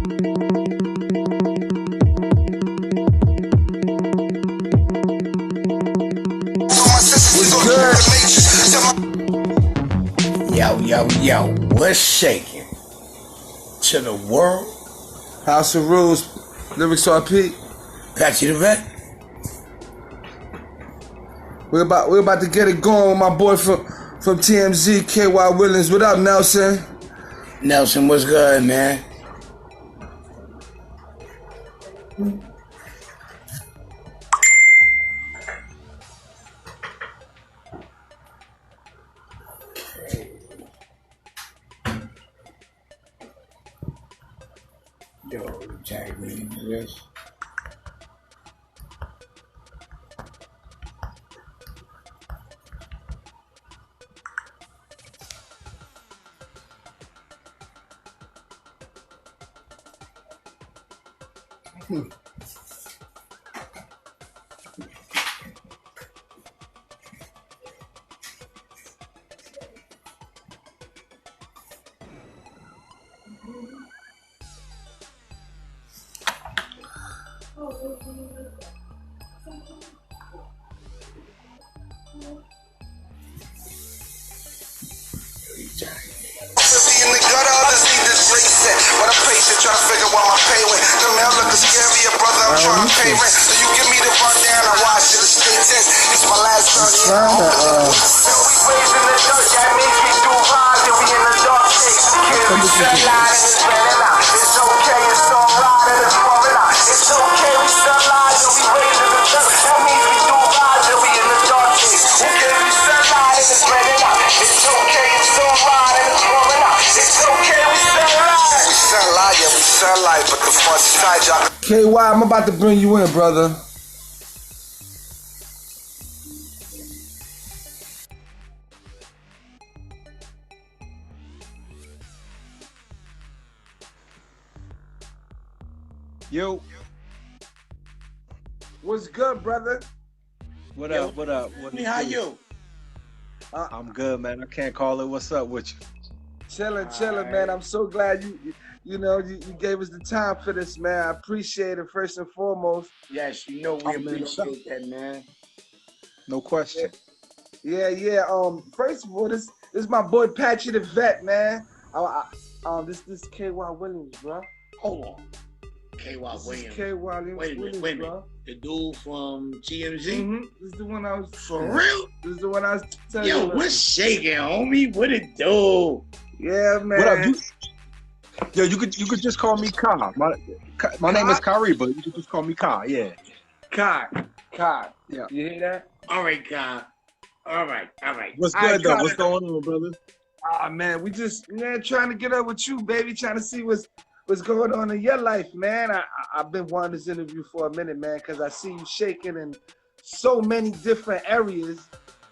Yo, what's shaking? To the world? House of Rules, Lyrics RP. Patchy the Vet? We're about to get it going with my boy from TMZ, KY Williams. What up, Nelson? Nelson, what's good, man? Yo, tag me into this. In the gutter, others need this reset. But I'm patient, trying to figure what my pay went. The mail looking scary, brother, I'm trying to pay rent. So you give me the rundown, I watch it, stay tense. It's my last turn, so we raised in the dirt, that means we do rise, and we in the dark stage. Who cares, we sunlight and it's running out. It's okay, it's alright, and it's pouring out. It's okay, we sunlight and we raised in the dirt. That means we do rise, and we in the dark stage. Who cares, we sunlight and it's running out. It's okay, it's alright, and it's pouring out. It's okay, we sunlight. We sunlight, yeah, we sunlight, but the front side, y'all. KY, I'm about to bring you in, brother. Yo, What's good, brother? what Yo, up? What up? How you? I'm good, man. I can't call it. What's up with you? Chilling, Alright. man. I'm so glad you gave us the time for this, man. I appreciate it first and foremost. Yes, you know we Oh, man, appreciate that, man. No question. Yeah. First of all, this is my boy Patchy the Vet, man. This KY Williams, bro. Hold on. KY This Williams. is KY Williams, Wait a minute. bro. The dude from TMZ? This is the one I was For real? This is the one I was telling you Yo, about. what's shaking, homie? What it do? Yeah, man. What up? You could just call me Ka. My name is Kyrie, but you could just call me Ka. Yeah. Kai. Yeah. You hear that? All right, God. All right. What's All right, good though? Ka. What's going on, brother? Man, we just trying to get up with you, baby. Trying to see what's going on in your life, man. I've been wanting this interview for a minute, man, because I see you shaking in so many different areas.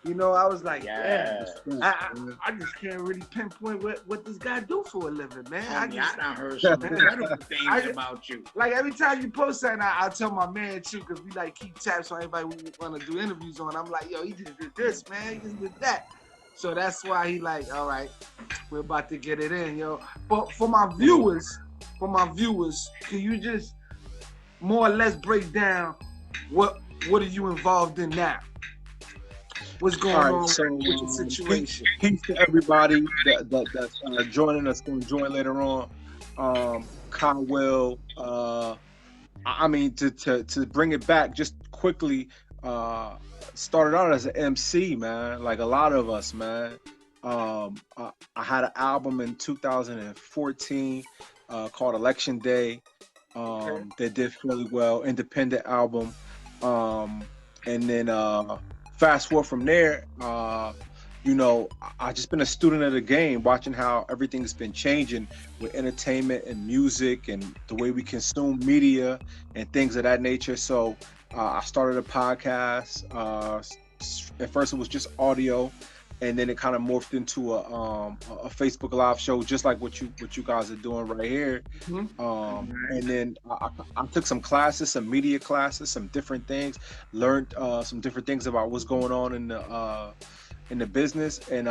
You know, I was like, Yeah. I just can't really pinpoint what this guy do for a living, man. Homie, I done heard some incredible things about you. Like every time you post something, I tell my man too, because we like keep tabs on everybody we want to do interviews on. I'm like, yo, he just did this, man. He just did that. So that's why he like, all right, we're about to get it in, yo. But for my viewers, can you just more or less break down what are you involved in now? What's going on with your situation? Peace to everybody that's joining us, going to join later on. Conwell, I mean, to bring it back just quickly, started out as an MC, man, like a lot of us, man. I had an album in 2014 called Election Day that did fairly well, independent album. And then fast forward from there, you know, I just been a student of the game, watching how everything's been changing with entertainment and music and the way we consume media and things of that nature. So I started a podcast. At first it was just audio, and then it kind of morphed into a Facebook Live show, just like what you guys are doing right here. And then I took some classes, some media classes, some different things, learned some different things about what's going on in the business, and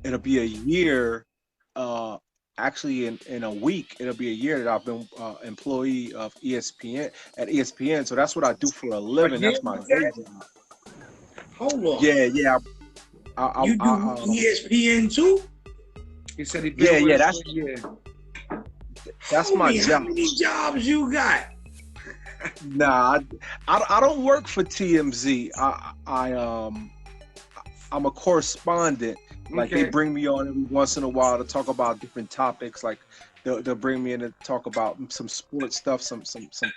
it'll be a year actually in a week it'll be a year that I've been employee of ESPN at ESPN. So that's what I do for a living. Yeah, That's my you day said? job. Hold on. Yeah, yeah. You do ESPN too? He said he Yeah, been with yeah. us That's for a year. my Homie, how job. many jobs you got? Nah, I don't work for TMZ. I'm a correspondent. Like they Okay. bring me on every once in a while to talk about different topics. Like they'll bring me in to talk about some sports stuff, some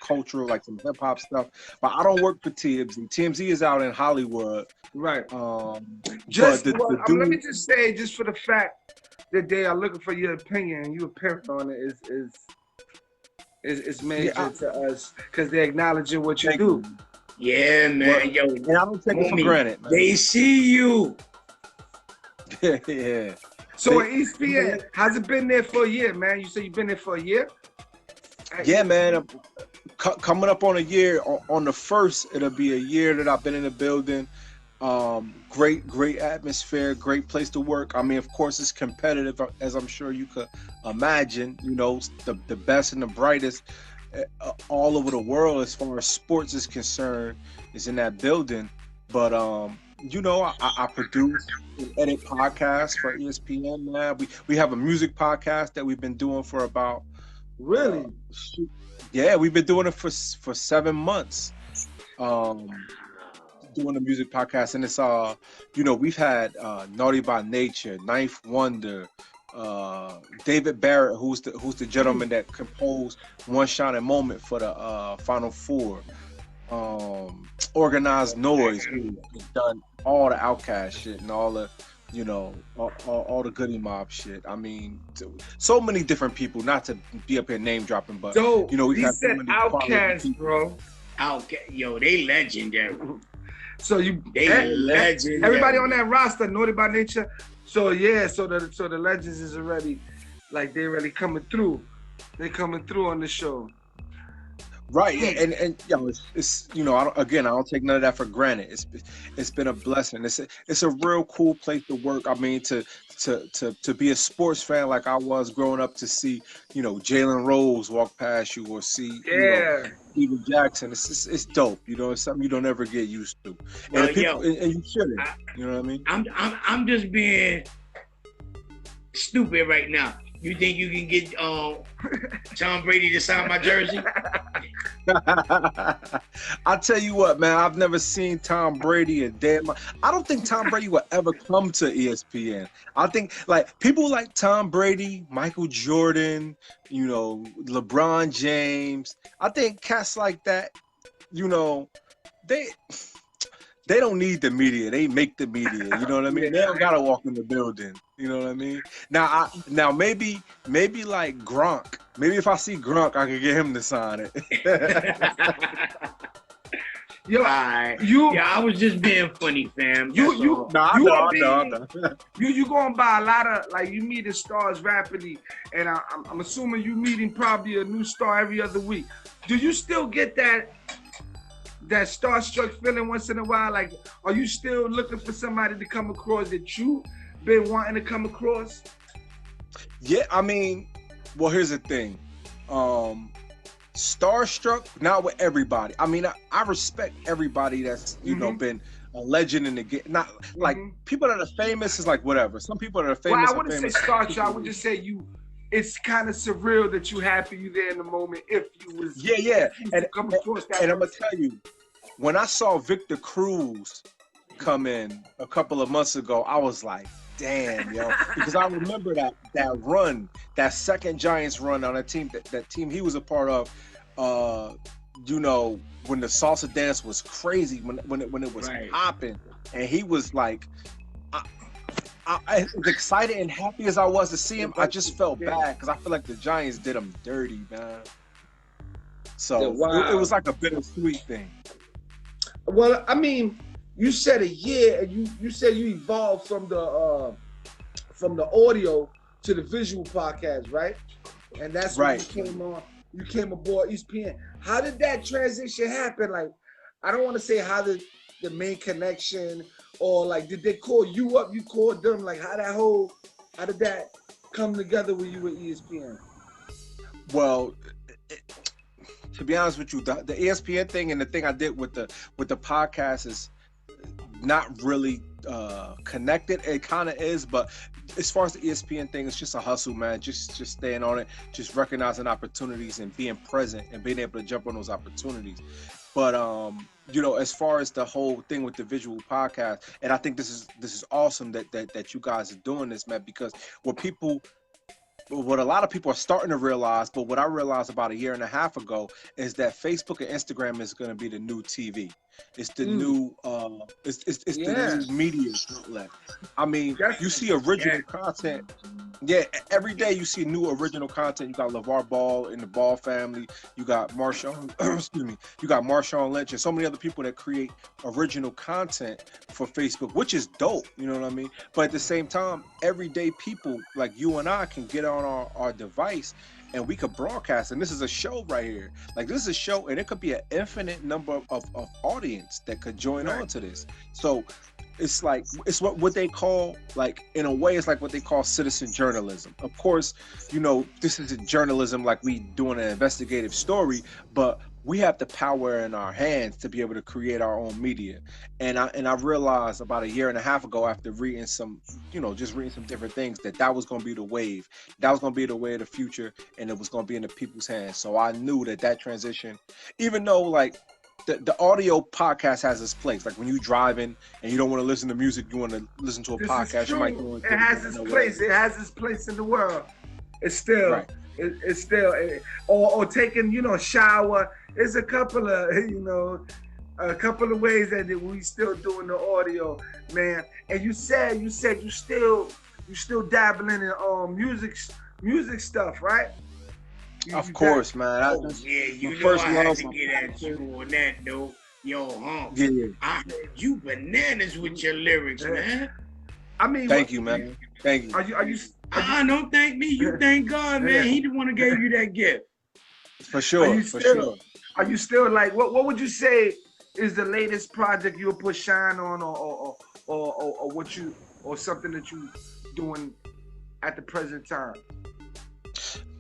cultural, like some hip hop stuff. But I don't work for TMZ. TMZ is out in Hollywood. Right. But Just the let me dude, just say, just for the fact that they are looking for your opinion and you appearing on it is major to us because they're acknowledging what you do. Yeah, man. Well, Yo, and I don't take it for homie, granted, man. they see you. Yeah. So at ESPN, how's it been there for a year, man? You say you've been there for a year? Yeah, man. Coming up on a year. On the 1st, it'll be a year that I've been in the building. Great atmosphere, great place to work. I mean, of course, it's competitive, as I'm sure you could imagine. You know, the best and the brightest all over the world as far as sports is concerned is in that building. But you know, I produce and edit podcasts for ESPN. Man, we have a music podcast that we've been doing for about Really? Yeah, we've been doing it for 7 months. Doing a music podcast, and it's you know, we've had Naughty by Nature, Ninth Wonder, David Barrett, who's the gentleman that composed One Shining Moment for the Final Four. Organized Noise, who's done all the Outkast shit and all the, you know, all the Goody Mob shit. I mean, so many different people. Not to be up here name dropping, but So you know, we've he had so said many quality Outkast, people. bro. Outkast, yo, they legendary. So Legendary. everybody on that roster, Naughty by Nature. So yeah, so the legends is already like they already coming through. They coming through on the show. Right, and you know, it's you know, I don't take none of that for granted. It's been a blessing. It's a real cool place to work. I mean, to be a sports fan like I was growing up, to see, you know, Jalen Rose walk past you, or see, you know, Steven Jackson. It's dope. You know, it's something you don't ever get used to. And Well, people, yo, and you shouldn't. You know what I mean? I'm just being stupid right now. You think you can get Tom Brady to sign my jersey? I'll tell you what, man. I've never seen Tom Brady a day. I don't think Tom Brady will ever come to ESPN. I think like people like Tom Brady, Michael Jordan, you know, LeBron James. I think cats like that, you know, they don't need the media. They make the media. You know what I mean? They don't gotta walk in the building. You know what I mean? Now maybe like Gronk. Maybe if I see Gronk, I can get him to sign it. Yo, I was just being funny, fam. You going by a lot of, like, you meeting stars rapidly, and I'm assuming you meeting probably a new star every other week. Do you still get that starstruck feeling once in a while? Like, are you still looking for somebody to come across that you been wanting to come across? Yeah, I mean, well, here's the thing. Starstruck, not with everybody. I mean, I respect everybody that's, you know, been a legend in the game. Not like people that are famous is like whatever. Some people that are famous. Well, I wouldn't say starstruck. I would just say it's kind of surreal that you happy you there in the moment. If you was and I'm gonna tell you, when I saw Victor Cruz come in a couple of months ago, I was like, damn, yo, because I remember that run, that second Giants run on that team he was a part of. You know, when the salsa dance was crazy, when it was popping, and he was like, as excited and happy as I was to see him, I just felt bad because I feel like the Giants did him dirty, man. So it was like a bittersweet thing. Well, I mean, you said a year, and you said you evolved from the audio to the visual podcast, right? And that's when you came aboard ESPN. How did that transition happen? Like, I don't want to say how the main connection, or like, did they call you up? You called them? Like, how did that come together with you at ESPN? Well, to be honest with you, the ESPN thing and the thing I did with the podcast is not really connected. It kind of is, but as far as the ESPN thing, it's just a hustle, man. Just staying on it, just recognizing opportunities and being present and being able to jump on those opportunities. But you know, as far as the whole thing with the visual podcast, and I think this is awesome that you guys are doing this, man, because what a lot of people are starting to realize, but what I realized about a year and a half ago is that Facebook and Instagram is going to be the new TV. It's the new it's the new media outlet. I mean, you see original content. Yeah, every day you see new original content. You got LeVar Ball in the Ball family. You got Marshawn, excuse me. You got Marshawn Lynch and so many other people that create original content for Facebook, which is dope. You know what I mean? But at the same time, everyday people like you and I can get on our device and we could broadcast. And this is a show right here. Like, this is a show, and it could be an infinite number of audience that could join on to this. So it's like, it's what they call, like, in a way, it's like what they call citizen journalism. Of course, you know, this isn't journalism like we doing an investigative story, but we have the power in our hands to be able to create our own media. And I realized about a year and a half ago, after reading some, you know, just reading some different things, that was going to be the wave. That was going to be the way of the future, and it was going to be in the people's hands. So I knew that transition, even though like the audio podcast has its place. Like when you driving and you don't want to listen to music, you want to listen to a podcast. You might go it has its place. It has its place in the world. It's still, right. It's still, or taking, you know, shower. There's a couple of, you know, a couple of ways that we still doing the audio, man. And you said you still dabbling in music stuff, right? Of course, man. Yeah, you know I had to get at you on that, though. Yo, Yeah. I heard you bananas with your lyrics, man. I mean, thank you, man. Thank you. Are you? Don't thank me. You thank God, man. He the one who gave you that gift. For sure. Sure. Are you still like what would you say is the latest project you'll put shine on, or what you, or something that you doing at the present time?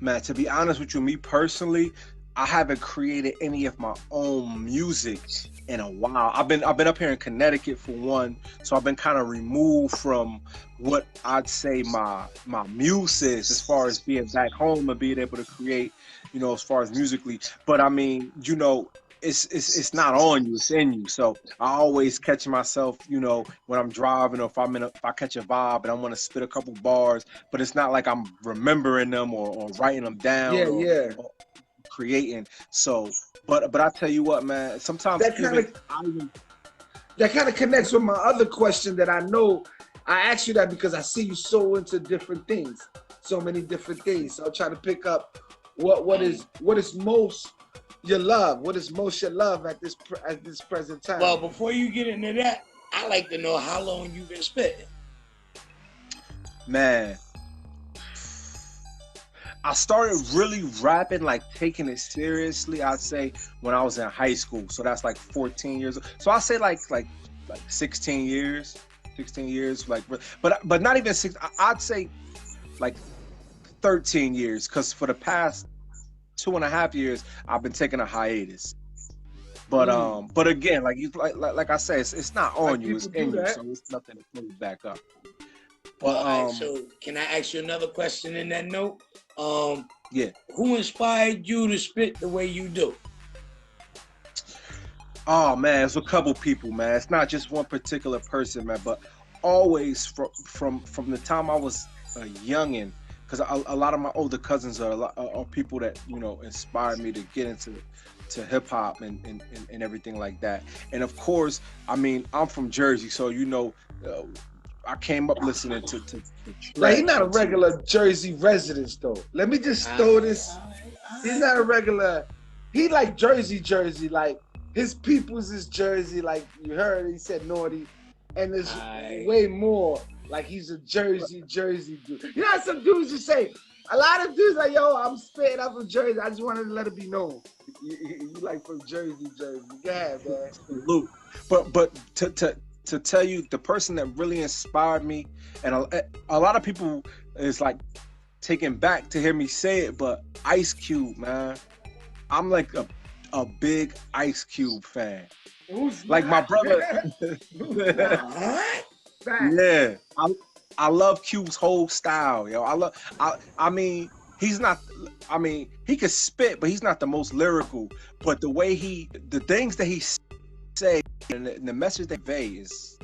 Man, to be honest with you, me personally, I haven't created any of my own music in a while. I've been up here in Connecticut for one, so I've been kind of removed from what I'd say my muse is, as far as being back home and being able to create, you know, as far as musically. But I mean, you know, it's not on you, it's in you. So I always catch myself, you know, when I'm driving, or if I catch a vibe and I want to spit a couple bars, but it's not like I'm remembering them or writing them down or creating. So but I tell you what, man, sometimes that kind of connects with my other question that I know. I asked you that because I see you so into different things, so many different things. So I'm trying to pick up what is most your love. What is most your love at this present time? Well, before you get into that, I like to know how long you've been spitting. Man, I started really rapping, like taking it seriously, I'd say when I was in high school. So that's like 14 years. So I say like 16 years. 16 years, like, but not even six. I'd say like 13 years, because for the past 2.5 years I've been taking a hiatus. But again, like I say, it's not on you, it's in you, so it's nothing to pull you back up. But so can I ask you another question in that note? Yeah. Who inspired you to spit the way you do? Oh man, it's a couple people, man. It's not just one particular person, man. But always from the time I was a youngin', because a lot of my older cousins are people that, you know, inspired me to get into hip hop and everything like that. And of course, I mean, I'm from Jersey, so you know, I came up listening to like, he's not a regular Jersey resident though. Let me just throw this. He's not a regular. He like Jersey, like. His people's is Jersey, like you heard. He said naughty, and there's way more. Like he's a Jersey dude. You know how some dudes just say. A lot of dudes like, yo, I'm spitting up from Jersey. I just wanted to let it be known. You like from Jersey. Go ahead, man. Salute. But to tell you, the person that really inspired me, and a lot of people is like taken back to hear me say it, but Ice Cube, man, I'm like a big Ice Cube fan. Who's Like my not? brother. What? Yeah, I love Cube's whole style, yo. I mean, he's not. I mean, he could spit, but he's not the most lyrical. But the way the things that he say, and the message they convey is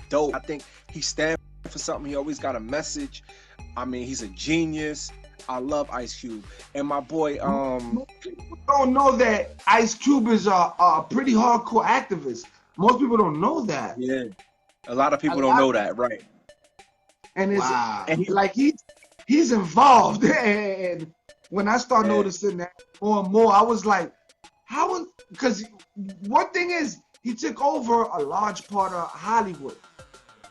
dope. I think he stands for something. He always got a message. I mean, he's a genius. I love Ice Cube, and my boy. People don't know that Ice Cube is a pretty hardcore activist. Most people don't know that. Yeah, a lot of people don't know that, right? And it's Wow. like he's involved. And when I start noticing that more and more, I was like, how? Because one thing is, he took over a large part of Hollywood.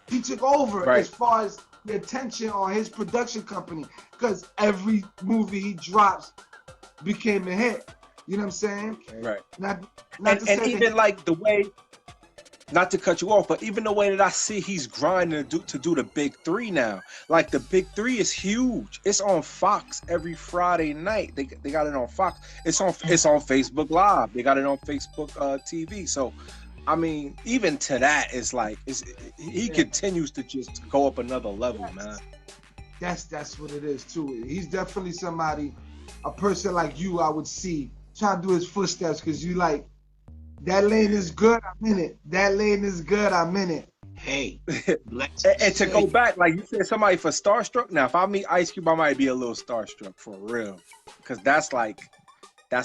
He took over as far as the attention on his production company, because every movie he drops became a hit. You know what I'm saying? Right. Not and even like the way, not to cut you off, but even the way that I see he's grinding to do the big three now. Like the big three is huge. It's on Fox every Friday night. They got it on Fox. It's on Facebook Live. They got it on Facebook TV. So I mean, even to that is like he continues to just go up another level, man. That's what it is too. He's definitely somebody, a person like you, I would see trying to do his footsteps, because you like, that lane is good, I'm in it. That lane is good, I'm in it. Hey, and to go back, like you said, somebody for starstruck. Now, if I meet Ice Cube, I might be a little starstruck for real, because that's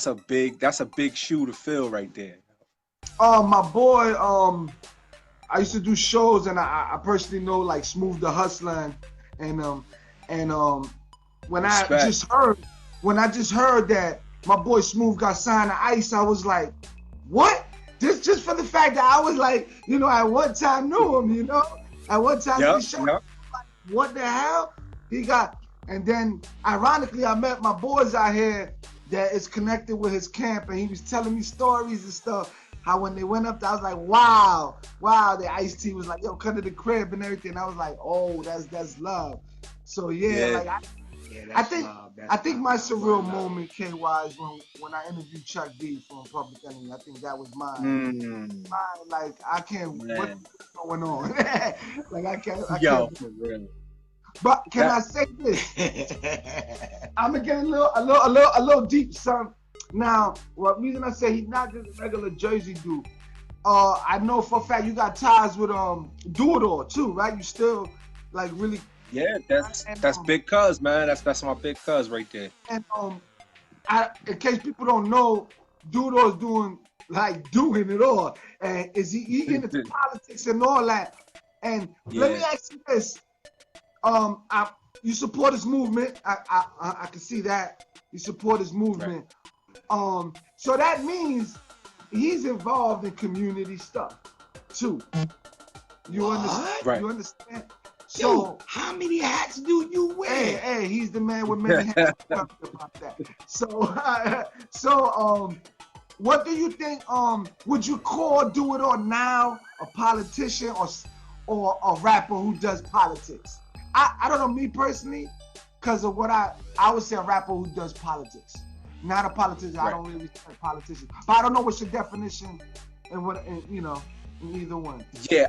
a big shoe to fill right there. My boy, I used to do shows, and I personally know like Smooth the Hustler, and when I just heard that my boy Smooth got signed to Ice, I was like, what? Just for the fact that I was like, you know, at one time knew him, you know, at one time in the show, like, what the hell he got? And then ironically, I met my boys out here that is connected with his camp, and he was telling me stories and stuff. How when they went up there, I was like, wow. The Ice-T was like, yo, come to the crib and everything. I was like, oh, that's love. So I think my surreal moment, KY, is when I interviewed Chuck D from Public Enemy. I think that was mine. Like, I can't, what's going on? Like, I can't. But I say this? I'm gonna get a little deep, son. Now, what reason I say he's not just a regular Jersey dude? I know for a fact you got ties with Do It All too, right? You still like really. Yeah, that's Big Cuz, man. That's my Big Cuz right there. And in case people don't know, Do It All is doing it all, and is he into politics and all that? And let me ask you this: you support his movement? I can see that you support his movement. Right. So that means he's involved in community stuff too. You understand? Right. You understand? So yo, how many hats do you wear? Hey, he's the man with many hats. About that. So what do you think? Would you call Do It All now a politician or a rapper who does politics? I don't know, me personally, because of what I would say a rapper who does politics. Not a politician. Right. I don't really respect politicians. But I don't know what's your definition in either one. Yeah,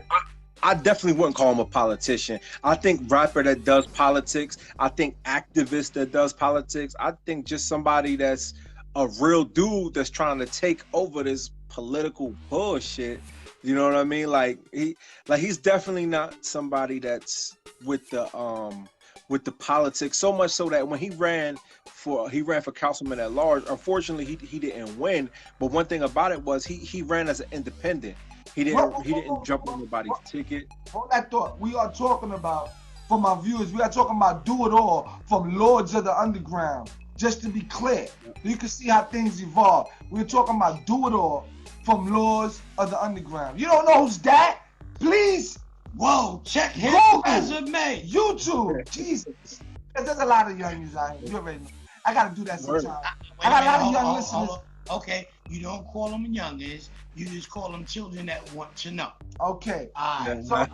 I definitely wouldn't call him a politician. I think rapper that does politics. I think activist that does politics. I think just somebody that's a real dude that's trying to take over this political bullshit. You know what I mean? Like he's definitely not somebody that's with the politics, so much so that when he ran for councilman at large, unfortunately he didn't win. But one thing about it was he ran as an independent. He didn't jump on nobody's ticket. Hold that thought. We are talking about, for my viewers, we are talking about Do It All from Lords of the Underground. Just to be clear, you can see how things evolve. We're talking about Do It All from Lords of the Underground. You don't know who's that? Please. Whoa, check his resume. YouTube. Jesus. There's a lot of youngins out here. You already know. I got to do that sometime. I got a lot of young listeners. Okay, you don't call them youngins. You just call them children that want to know. Okay. All right. So,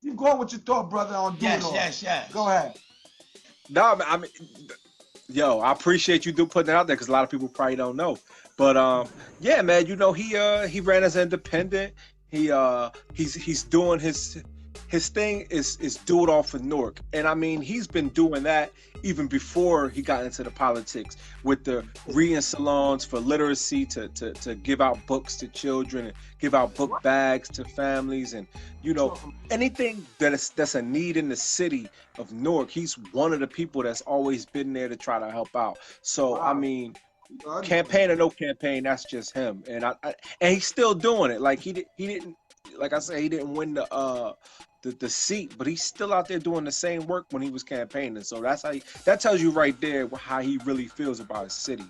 you go on with your thought, brother, on Do It All. Yes. Go ahead. No, I mean, yo, I appreciate you putting it out there because a lot of people probably don't know. But yeah, man, you know he ran as an independent. He's doing his thing is do it all for Newark, and I mean he's been doing that even before he got into the politics with the reading salons for literacy to give out books to children and give out book bags to families, and you know anything that's a need in the city of Newark. He's one of the people that's always been there to try to help out. So I mean, campaign or no campaign, that's just him, and and he's still doing it. Like he didn't, like I said, he didn't win the seat, but he's still out there doing the same work when he was campaigning. So that's how that tells you right there how he really feels about his city.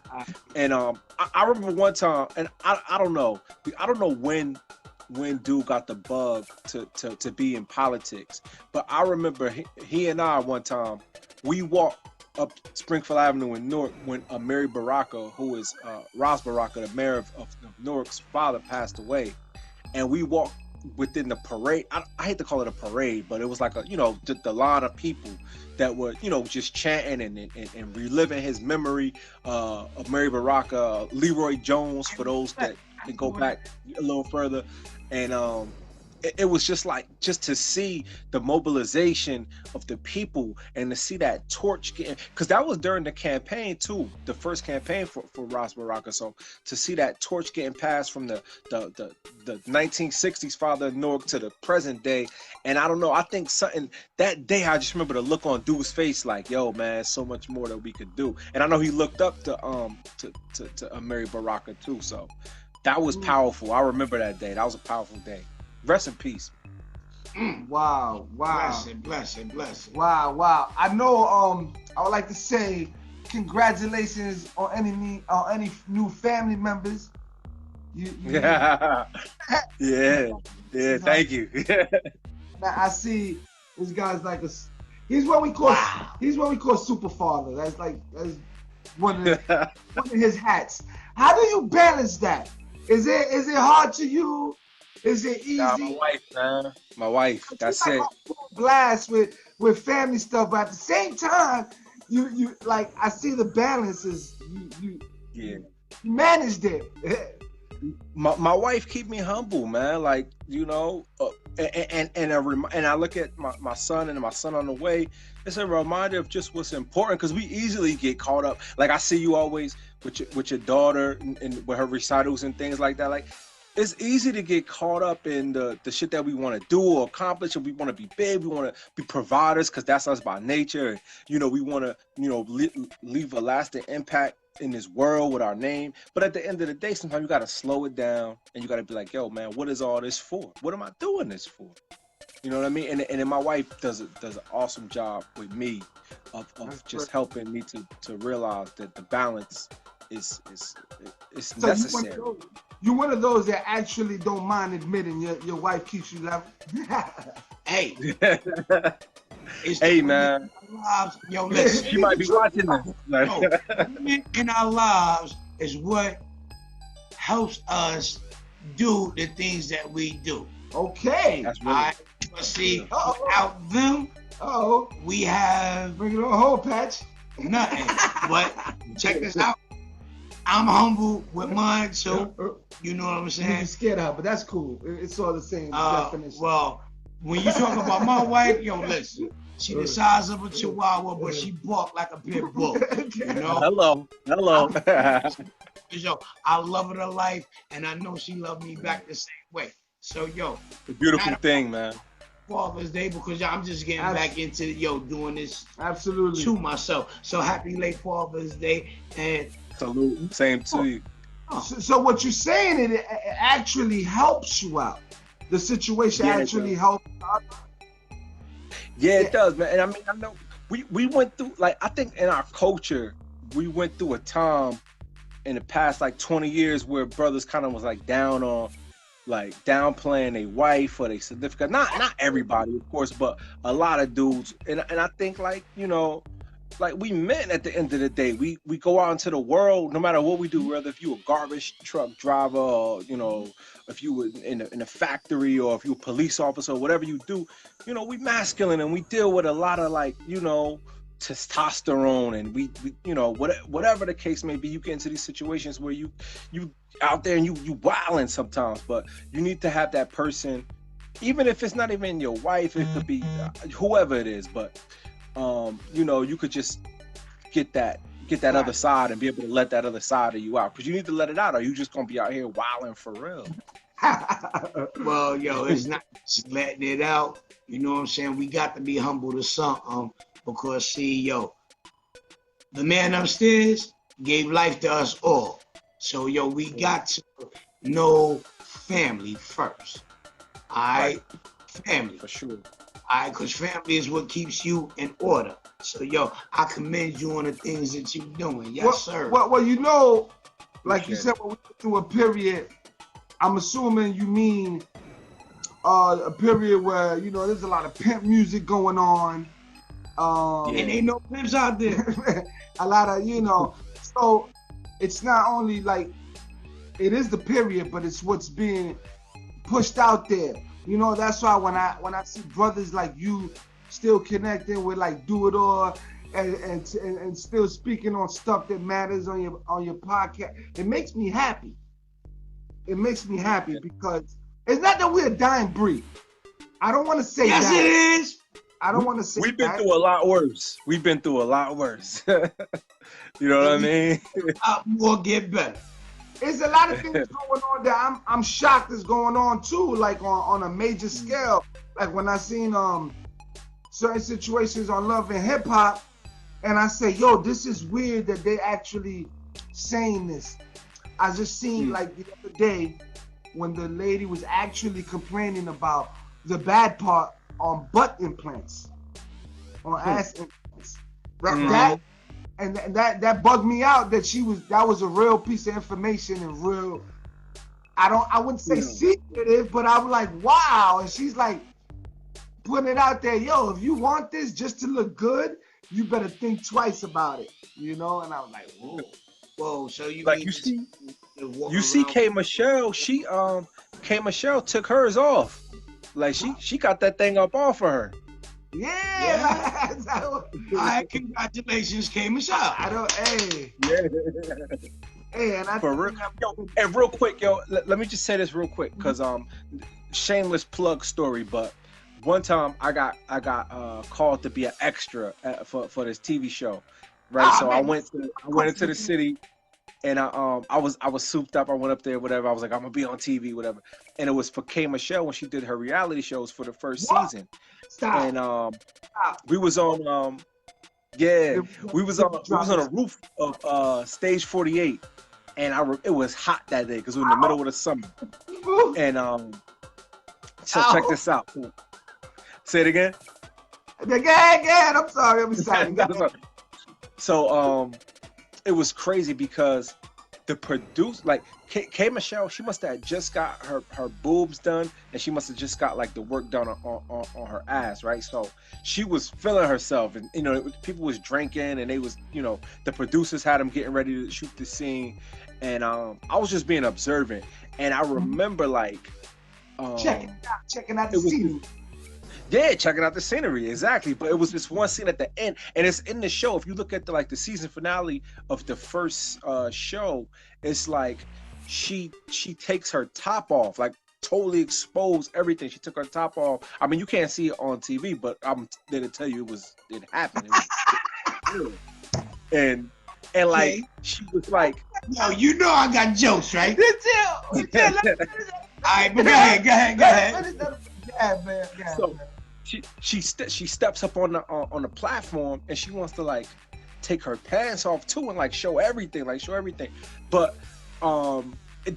And I remember one time, and I don't know when dude got the bug to be in politics, but I remember he and I one time we walked up Springfield Avenue in Newark when Mary Baraka, who is Ross Baraka, the mayor of Newark's father, passed away, and we walked within the parade. I hate to call it a parade, but it was like the line of people that were just chanting and reliving his memory of Mary Baraka, Leroy Jones, for those that can go back a little further, and it was just to see the mobilization of the people and to see that torch getting, because that was during the campaign too, the first campaign for Ross Baraka. So to see that torch getting passed from the 1960s father of Newark to the present day, and I don't know, I think something that day, I just remember the look on dude's face, like, yo man, so much more that we could do. And I know he looked up to Mary Baraka too. So that was powerful. I remember that day. That was a powerful day. Rest in peace. Wow. Blessing. Wow. I know. I would like to say congratulations on any new family members. Yeah. Thank you. Now I see this guy's like he's what we call super father. That's one of his hats. How do you balance that? Is it hard to you? Is it easy? My wife, man. My wife. That's it. Blast with family stuff, but at the same time, you like, I see the balance is you managed it. My wife keep me humble, man. Like, and I look at my son and my son on the way. It's a reminder of just what's important, because we easily get caught up. Like, I see you always with your daughter and with her recitals and things like that. Like, it's easy to get caught up in the shit that we want to do or accomplish, and we want to be big, we want to be providers, because that's us by nature. And, we want to, leave a lasting impact in this world with our name. But at the end of the day, sometimes you got to slow it down, and you got to be like, yo, man, what is all this for? What am I doing this for? You know what I mean? And then my wife does an awesome job with me of just helping me to realize that the balance is necessary. You're one of those that actually don't mind admitting your wife keeps you level. Hey. Hey, man. Lives, yo, listen. She might be watching this. Women in our lives is what helps us do the things that we do. Okay. That's really see, without them, we have bring it on a whole patch. Nothing. But check this out. I'm humble with mine, so you know what I'm saying? You're scared of her, but that's cool. It's all the same definition. Well, when you talk about my wife, yo, listen. She the size of a chihuahua, but she bark like a pit bull. You know? Hello. Yo, I love her to life, and I know she loved me back the same way. So, yo. A beautiful thing, man. Father's Day, because I'm just getting back into, doing this absolutely to myself. So happy late Father's Day, and salute. Same to you. So what you're saying, it actually helps you out. The situation actually helps out. Yeah, it does, man. And I mean, I know we went through, like, I think in our culture, we went through a time in the past, like 20 years, where brothers kind of was like downplaying their wife or their significant. Not everybody, of course, but a lot of dudes. And I think, like, like, we men at the end of the day, we go out into the world, no matter what we do, whether if you a garbage truck driver, or if you were in a factory, or if you a police officer, or whatever you do, we masculine, and we deal with a lot of, like, testosterone, and we you know, whatever the case may be, you get into these situations where you out there and you wilding sometimes, but you need to have that person, even if it's not even your wife, it could be whoever it is, but you know, you could just get that other side and be able to let that other side of you out, because you need to let it out, or you just gonna be out here wilding for real. Well, yo, it's not just letting it out. You know what I'm saying? We got to be humble to something, because see, yo, the man upstairs gave life to us all. So, yo, we got to know family first. All right? Family. For sure. All right, because family is what keeps you in order. So, yo, I commend you on the things that you're doing. Yes, sir. Well, you know, like you said, when we went through a period, I'm assuming you mean a period where, you know, there's a lot of pimp music going on. And ain't no pimps out there. A lot of, you know, so it's not only like, it is the period, but it's what's being pushed out there. You know, that's why when I see brothers like you still connecting with like Do It All and still speaking on stuff that matters on your podcast, it makes me happy. It makes me happy because it's not that we're a dying breed. I don't want to say yes, that. Yes, it is. I don't want to say We've been through a lot worse. You know what I mean? We'll get better. There's a lot of things going on that I'm shocked is going on too, like on a major scale. Like when I seen certain situations on Love and Hip Hop, and I say, yo, this is weird that they actually saying this. I just seen like the other day when the lady was actually complaining about the bad part on butt implants, on ass implants. That bugged me out that was a real piece of information and real. I wouldn't say secretive, but I'm like, wow. And she's like putting it out there, yo, if you want this just to look good, you better think twice about it, you know? And I was like, whoa. So you like you see K Michelle, K Michelle took hers off. Like she got that thing up off of her. Yeah. All right, congratulations, K Michelle. Hey, and I for real. Yo, and real quick, yo, let me just say this real quick, because shameless plug story, but one time I got called to be an extra for this TV show, right? So I went into the city, and I was souped up. I went up there, whatever. I was like, I'm gonna be on TV, whatever. And it was for K Michelle when she did her reality shows for the first season. Stop. And we was on we was on a roof of Stage 48, and it was hot that day because we were in the middle of the summer. And so check this out. Say it again. Again. I'm sorry. I'm excited. So it was crazy because the producer, like K Michelle, she must have just got her boobs done, and she must have just got like the work done on her ass, right? So she was feeling herself, and you know, people was drinking, and they was, you know, the producers had them getting ready to shoot the scene, and I was just being observant, and I remember like checking out the scene. Yeah, checking out the scenery, exactly. But it was this one scene at the end, and it's in the show. If you look at the season finale of the first show, it's like she takes her top off, like totally exposed everything. She took her top off. I mean, you can't see it on TV, but I'm there to tell you it happened. And like she was like, "Yo, you know I got jokes, right?" All right, but go ahead. So she steps up on the platform, and she wants to like take her pants off too and like show everything. But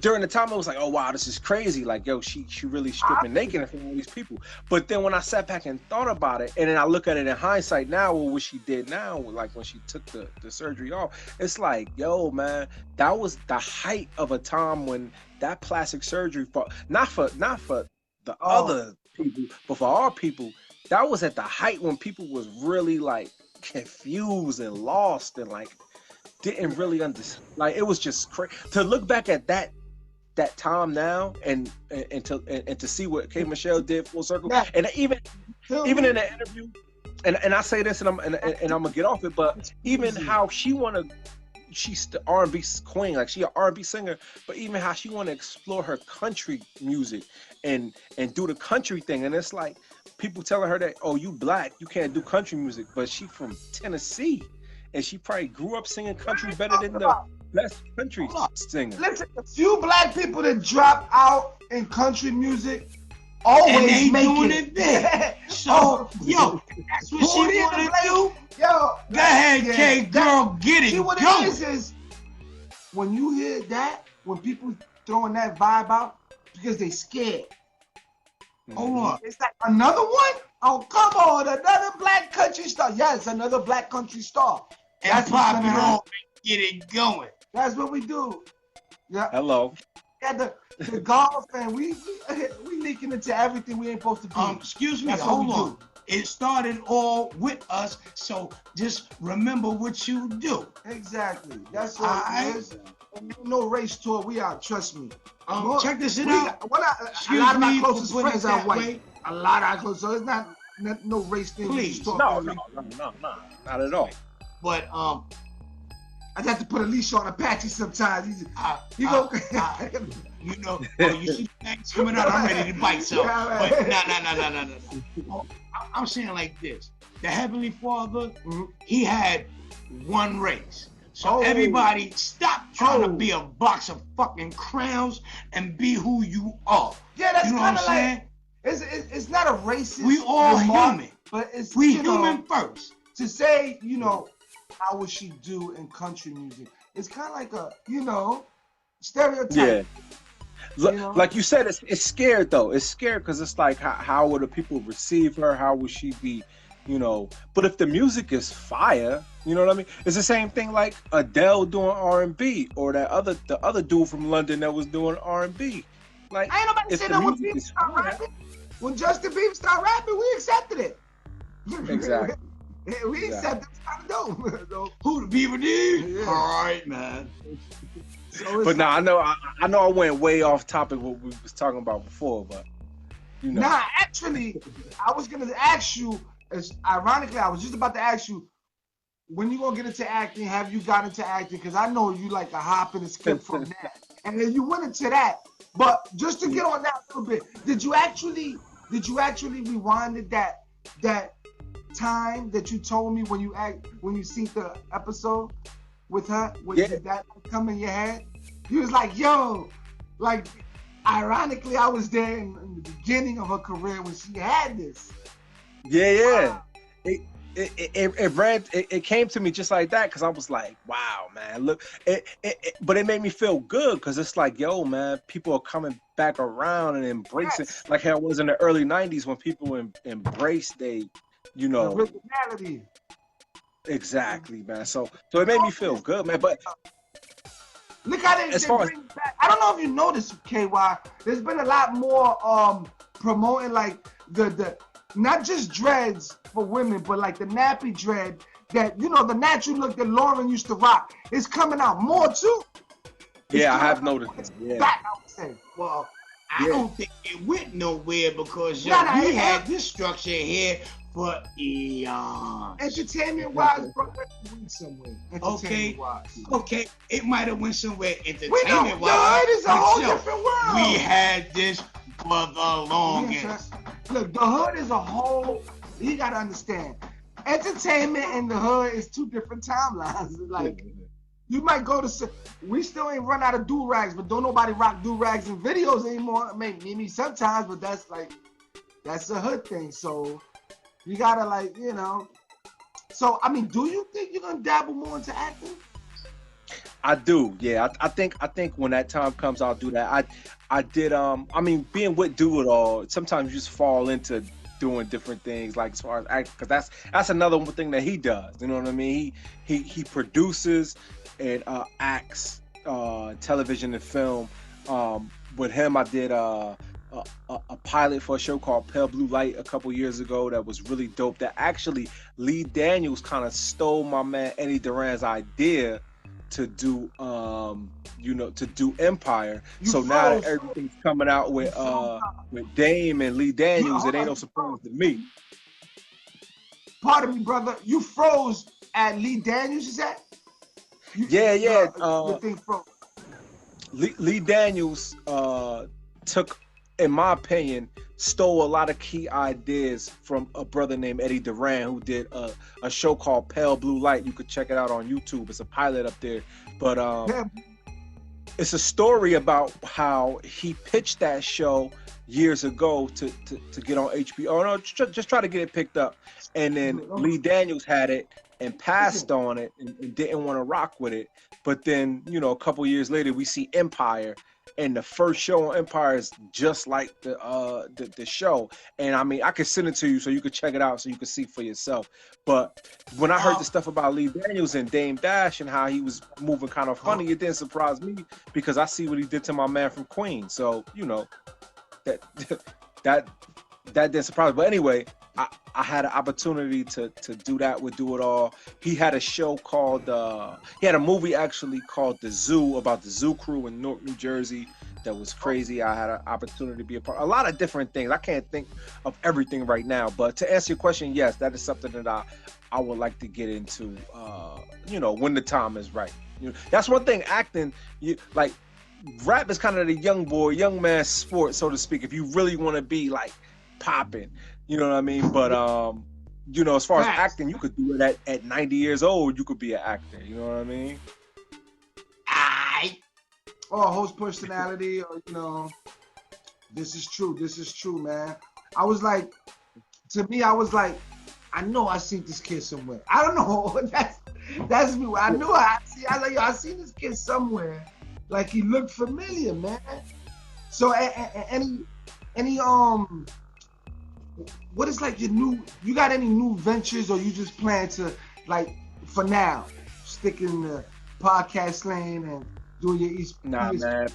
during the time I was like, oh wow, this is crazy. Like, yo, she really stripping naked in front of all these people. But then when I sat back and thought about it, and then I look at it in hindsight now, or what she did now, like when she took the surgery off, it's like, yo, man, that was the height of a time when that plastic surgery not for the other people, but for our people, that was at the height when people was really like confused and lost and like didn't really understand. Like, it was just crazy to look back at that time now and to see what K Michelle did full circle. Yeah. And even in the interview, and I say this, and I'm gonna get off it, but even how she wanna, she's the R&B queen, like she an R&B singer, but even how she wanna explore her country music and do the country thing, and it's like people telling her that, oh, you black, you can't do country music, but she from Tennessee, and she probably grew up singing country better than the best country singer. Listen, a few black people that drop out in country music always And they make doing it. it big. So, yo, that's what she want to do. Yo, Go ahead, K girl, get it. See what going. it is when you hear that, when people throwing that vibe out, because they scared. Hold on. It's like another one? Oh, come on, another black country star. Yes, another black country star. And That's what's pop gonna it happen. off and get it going. That's what we do. Yeah. Hello. Yeah, the golf and we leaking into everything we ain't supposed to be. Excuse me, That's what hold we on. do. It started all with us, so just remember what you do. Exactly. That's all Alright. it is. And ain't no race to it. We are, trust me. Check this We out. got- a Excuse lot of me my for closest putting it friends are that white. way. A lot of our close, so it's not no race thing. We Please. just talk No, about. not at all. But I have to put a leash on Apache sometimes. You know, you see things coming out, I'm ready to bite some. Yeah, But right. no. I'm saying like this. The Heavenly Father, he had one race. So everybody stop trying to be a box of fucking crowns and be who you are. Yeah, that's you know kind what of I'm like saying? it's not a racist. We all remark, human. but it's We you know, human first. to say, you know, how would she do in country music? It's kind of like a, you know, stereotype. Yeah. You know? Like you said, it's scared though. It's scared because it's like, how would the people receive her? How would she be, you know? But if the music is fire, you know what I mean? It's the same thing like Adele doing R&B, or the other dude from London that was doing R&B. Like, I ain't nobody if saying the that when music people is start fire, rapping. When Justin Bieber started rapping, we accepted it. Exactly. We accepted it. No. Who the Beaver did? Yeah. All right, man. So but now I know I went way off topic what we was talking about before, but you know. Nah, actually, I was gonna ask you. Ironically, I was just about to ask you, when you gonna get into acting? Have you got into acting? Because I know you like a hop and a skip from that, and then you went into that. But just to get on that a little bit, did you actually rewind it that time that you told me when you seen the episode with her? Did that come in your head? You was like, yo, like, ironically, I was there in the beginning of her career when she had this. Yeah. It came to me just like that, because I was like, wow, man, look, but it made me feel good, because it's like, yo, man, people are coming back around and embracing, like how it was in the early 90s when people embraced they, you know, originality. Exactly, man. So it made me feel good, man. But look how they bring back. I don't know if you noticed, KY. There's been a lot more promoting like the not just dreads for women, but like the nappy dread that, you know, the natural look that Lauren used to rock is coming out more too. Yeah, I have noticed. Yeah. Back, I would say. Well, I don't think it went nowhere because we had this structure here for eons. Entertainment-wise, bro, it went somewhere. Okay, it might have went somewhere The entertainment-wise. hood is a whole different world. We had this for the longest. Look, the hood is a whole. You gotta understand, entertainment and the hood is two different timelines. Like, you might go to. We still ain't run out of do rags, but don't nobody rock do rags in videos anymore. Maybe sometimes, but that's a hood thing. So you gotta, like, you know. So I mean, do you think you're gonna dabble more into acting? I do, yeah. I think when that time comes, I'll do that. I did. I mean, being with Do It All, sometimes you just fall into doing different things, like as far as acting, because that's another thing that he does. You know what I mean? He produces and acts television and film. With him, I did a pilot for a show called Pale Blue Light a couple years ago that was really dope. That actually Lee Daniels kind of stole my man Eddie Duran's idea to do to do Empire. So now that everything's coming out with Dame and Lee Daniels, it ain't no surprise to me. pardon me, brother. You froze at Lee Daniels, is that? Yeah. Your thing froze. Lee Daniels took, in my opinion, stole a lot of key ideas from a brother named Eddie Duran, who did a show called Pale Blue Light. You could check it out on YouTube. It's a pilot up there. But it's a story about how he pitched that show years ago to get on HBO. No, just try to get it picked up. And then Lee Daniels had it and passed on it and didn't want to rock with it. But then, you know, a couple years later, we see Empire, and the first show on Empire is just like the show. And I mean, I could send it to you so you could check it out so you could see for yourself. But when I heard the stuff about Lee Daniels and Dame Dash and how he was moving kind of funny, it didn't surprise me because I see what he did to my man from Queens. So, you know, that didn't surprise me. But anyway, I had an opportunity to do that with Do It All. He had a show called, he had a movie actually called The Zoo, about the zoo crew in Newark, New Jersey. That was crazy. I had an opportunity to be a part. A lot of different things. I can't think of everything right now. But to answer your question, yes, that is something that I would like to get into, you know, when the time is right. You know, that's one thing, acting, like, rap is kind of the young man sport, so to speak, if you really want to be like popping, you know what I mean? But you know, as far as acting, you could do it at 90 years old. You could be an actor, you know what I mean? Or a host personality, or, you know, this is true, man. I was like, to me, I was like, I know I seen this kid somewhere. I don't know. That's me. I knew I was like, yo, I seen this kid somewhere. Like, he looked familiar, man. So any what is like you got any new ventures, or you just plan to, like, for now, stick in the podcast lane and doing your ESPN? Nah, man.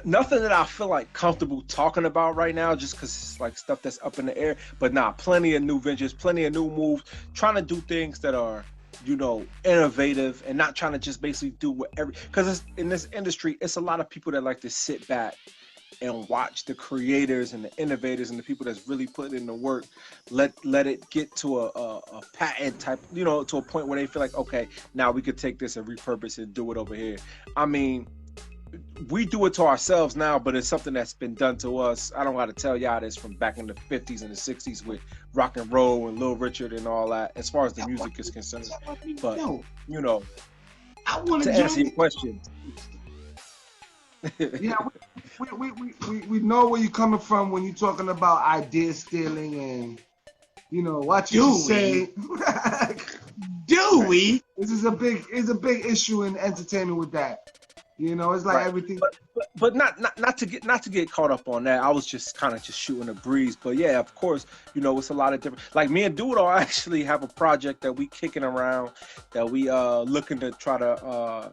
Nothing that I feel like comfortable talking about right now, just because it's like stuff that's up in the air. But nah, plenty of new ventures, plenty of new moves, trying to do things that are, you know, innovative, and not trying to just basically do whatever, because in this industry, it's a lot of people that like to sit back and watch the creators and the innovators and the people that's really putting in the work, let it get to a patent type, you know, to a point where they feel like, okay, now we could take this and repurpose it, do it over here. I mean, we do it to ourselves now, but it's something that's been done to us. I don't got to tell y'all this, from back in the 50s and the 60s with rock and roll and Little Richard and all that, as far as the music is concerned. But, you know, to answer your question. Yeah, we know where you're coming from when you're talking about idea stealing and, you know, what you say. Do we? This is a big issue in entertainment with that. You know, it's like everything. But not to get caught up on that. I was just kind of just shooting a breeze. But yeah, of course, you know, it's a lot of different. Like me and Do It All actually have a project that we kicking around, that we looking to try to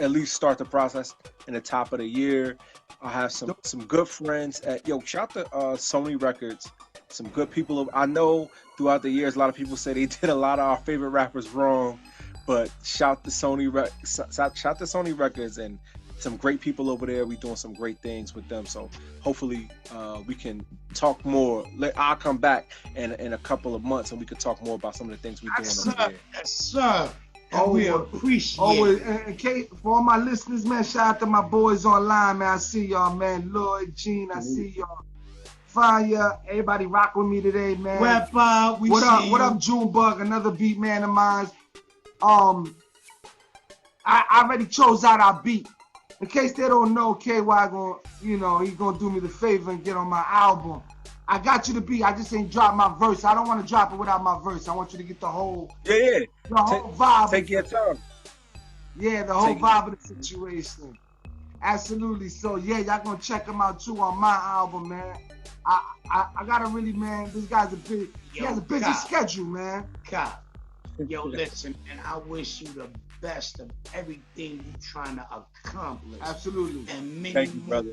at least start the process in the top of the year. I have some good friends at shout to Sony Records. Some good people. I know throughout the years, a lot of people say they did a lot of our favorite rappers wrong. But shout to Sony Records, and some great people over there. We doing some great things with them. So hopefully we can talk more. I'll come back in a couple of months, and we can talk more about some of the things we're doing over there. Yes, sir. And we appreciate it. In case, for all my listeners, man, shout out to my boys online, man. I see y'all, man. Lloyd, Gene, I see y'all. Fire, everybody rock with me today, man. What up? What up, Junebug? Another beat man of mine. I already chose out our beat. In case they don't know, KY he's gonna do me the favor and get on my album. I got you the beat. I just ain't drop my verse. I don't want to drop it without my verse. I want you to get the whole whole vibe. Take your time. Yeah, the whole vibe of the situation. Absolutely. So yeah, y'all gonna check him out too on my album, man. I gotta really, man. This guy's he has a busy schedule, man. Yo, listen, man, I wish you the best of everything you're trying to accomplish. Absolutely. And thank you, brother.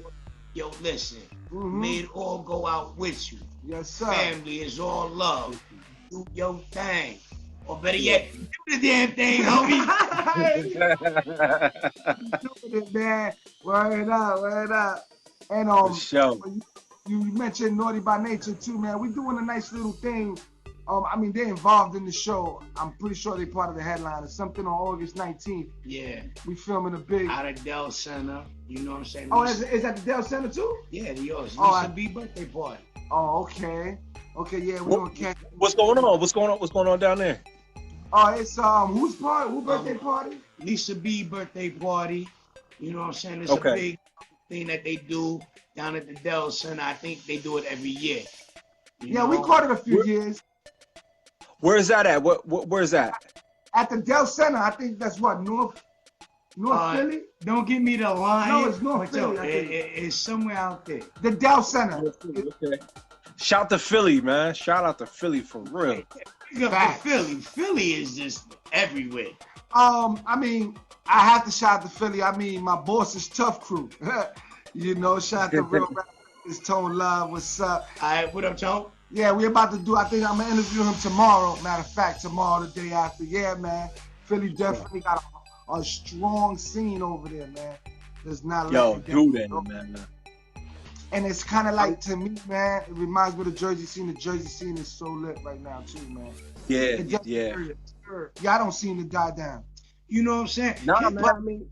Yo, listen, may it all go out with you. Yes, sir. Family is all love. Do your thing. Or better yet, do the damn thing, homie. Do it, man. Word up. And show. You mentioned Naughty by Nature too, man. We doing a nice little thing I mean, they're involved in the show. I'm pretty sure they're part of the headline. It's something on August 19th. Yeah. We filming a big. Out of Dell Center. You know what I'm saying? Oh, is that the Dell Center too? Yeah, yours. Oh, Lisa B birthday party. Oh, okay. Okay, yeah, we're gonna catch. What's going on? What's going on down there? Oh, it's whose party? Who birthday party? Lisa B birthday party. You know what I'm saying? It's Okay. a big thing that they do down at the Dell Center. I think they do it every year. Yeah, we caught it a few years. Where is that at? Where's that? At the Dell Center. I think that's what, North Philly? Don't give me the line. No, it's North Philly. It's somewhere out there. The Dell Center. Okay. Shout to Philly, man. Shout out to Philly for real. Philly is just everywhere. I mean, I have to shout out to Philly. I mean, my boss is Tough Crew. You know, shout out to Real Rappers, Tone Love. What's up? All right, what up, Tone? Yeah, we're about to do, I think I'm going to interview him tomorrow. Matter of fact, tomorrow, the day after. Yeah, man. Philly definitely got a strong scene over there, man. There's not do that, man. And it's kind of like, to me, man, it reminds me of the Jersey scene. The Jersey scene is so lit right now, too, man. Yeah. Y'all don't seem to die down. You know what I'm saying? Nah, man. I mean,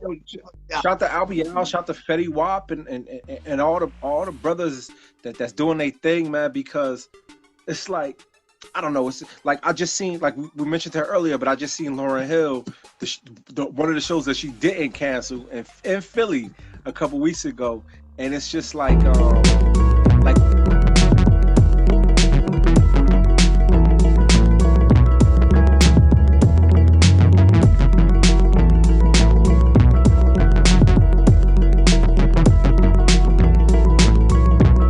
shout to Albion, shout to Fetty Wap, and all the brothers that's doing their thing, man. Because it's like, I don't know. It's like I just seen, like we mentioned her earlier, but I just seen Lauryn Hill, one of the shows that she didn't cancel in Philly a couple weeks ago, and it's just like.